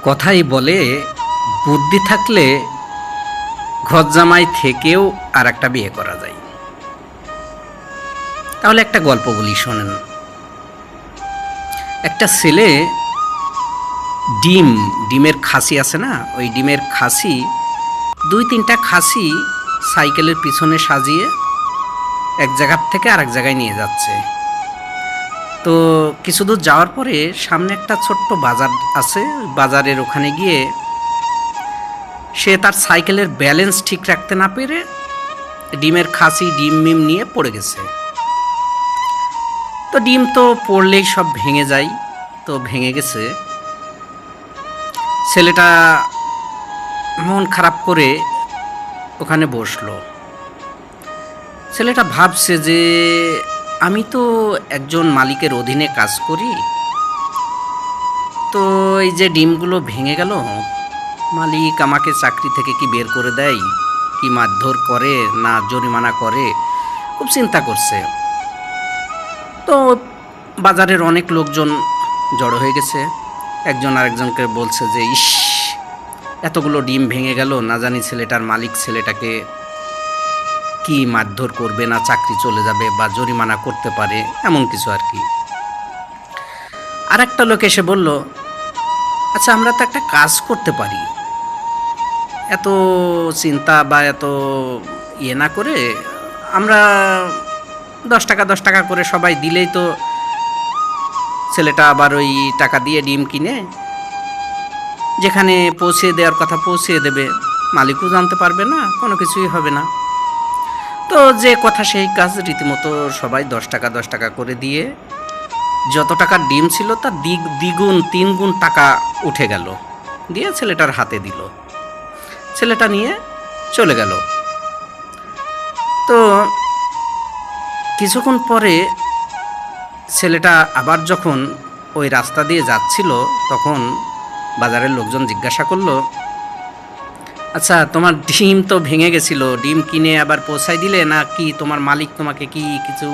কথাই বলে, বুদ্ধি থাকলে ঘরজামাই থেকেও আর একটা বিয়ে করা যায়। তাহলে একটা গল্প বলি, শোনেন। একটা ছেলে ডিমের খাসি আছে না, ওই ডিমের খাসি 2-3টা খাসি সাইকেলের পিছনে সাজিয়ে এক জায়গার থেকে আরেক জায়গায় নিয়ে যাচ্ছে। তো কিছু দূর যাওয়ার পরে সামনে একটা ছোট্ট বাজার আছে। বাজারের ওখানে গিয়ে সে তার সাইকেলের ব্যালেন্স ঠিক রাখতে না পেরে ডিমের খাসি ডিম নিয়ে পড়ে গেছে। তো ডিম তো পড়লেই সব ভেঙে যায়, তো ভেঙে গেছে। ছেলেটা মন খারাপ করে ওখানে বসলো। ছেলেটা ভাবছে যে আমি তো একজন মালিকের অধীনে কাজ করি, তো এই যে ডিমগুলো ভেঙে গেল, মালিক আমাকে চাকরি থেকে কি বের করে দেয়, কি মারধর করে না জরিমানা করে, খুব চিন্তা করছে। তো বাজারের অনেক লোকজন জড়ো হয়ে গেছে। একজন আরেকজনকে বলছে যে ইস, এতগুলো ডিম ভেঙে গেল, না জানি ছেলেটার মালিক ছেলেটাকে কি মারধর করবে, না চাকরি চলে যাবে বা জরিমানা করতে পারে, এমন কিছু আর কি। আর একটা লোক এসে বলল, আচ্ছা আমরা তো একটা কাজ করতে পারি, এত চিন্তা বা এত না করে আমরা 10 টাকা করে সবাই দিলেই তো ছেলেটা আবার ওই টাকা দিয়ে ডিম কিনে যেখানে পৌঁছে দেওয়ার কথা পৌঁছে দেবে, মালিকও জানতে পারবে না, কোনো কিছুই হবে না। তো যে কথা সেই কাজ, রীতিমতো সবাই 10 টাকা করে দিয়ে যত টাকার ডিম ছিল তার দ্বিগুণ 3 গুণ টাকা উঠে গেল, দিয়ে ছেলেটার হাতে দিল। ছেলেটা নিয়ে চলে গেল। তো কিছুক্ষণ পরে ছেলেটা আবার যখন ওই রাস্তা দিয়ে যাচ্ছিল, তখন বাজারের লোকজন জিজ্ঞাসা করলো, আচ্ছা তোমার ডিম তো ভেঙে গেছিল, ডিম কিনে আবার পৌঁছাই দিলে, না কি তোমার মালিক তোমাকে কি কিছু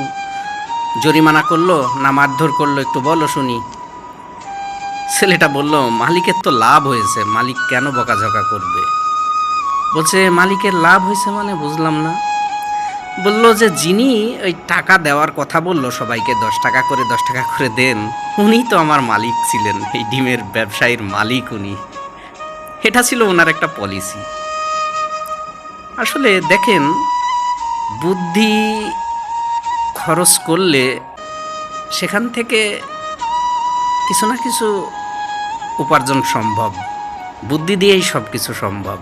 জরিমানা করলো না মারধর করলো, একটু বলো শুনি। ছেলেটা বলল, মালিকের তো লাভ হয়েছে, মালিক কেন বকাঝকা করবে। বলছে মালিকের লাভ হয়েছে মানে বুঝলাম না। বলল যে যিনি ওই টাকা দেওয়ার কথা বলল সবাইকে 10 টাকা করে দেন, উনি তো আমার মালিক ছিলেন, এই ডিমের ব্যবসায়ীর মালিক উনি। এটা ছিল ওনার একটা পলিসি। আসলে দেখেন, বুদ্ধি খরচ করলে সেখান থেকে কিছু না কিছু উপার্জন সম্ভব। বুদ্ধি দিয়েই সব কিছু সম্ভব।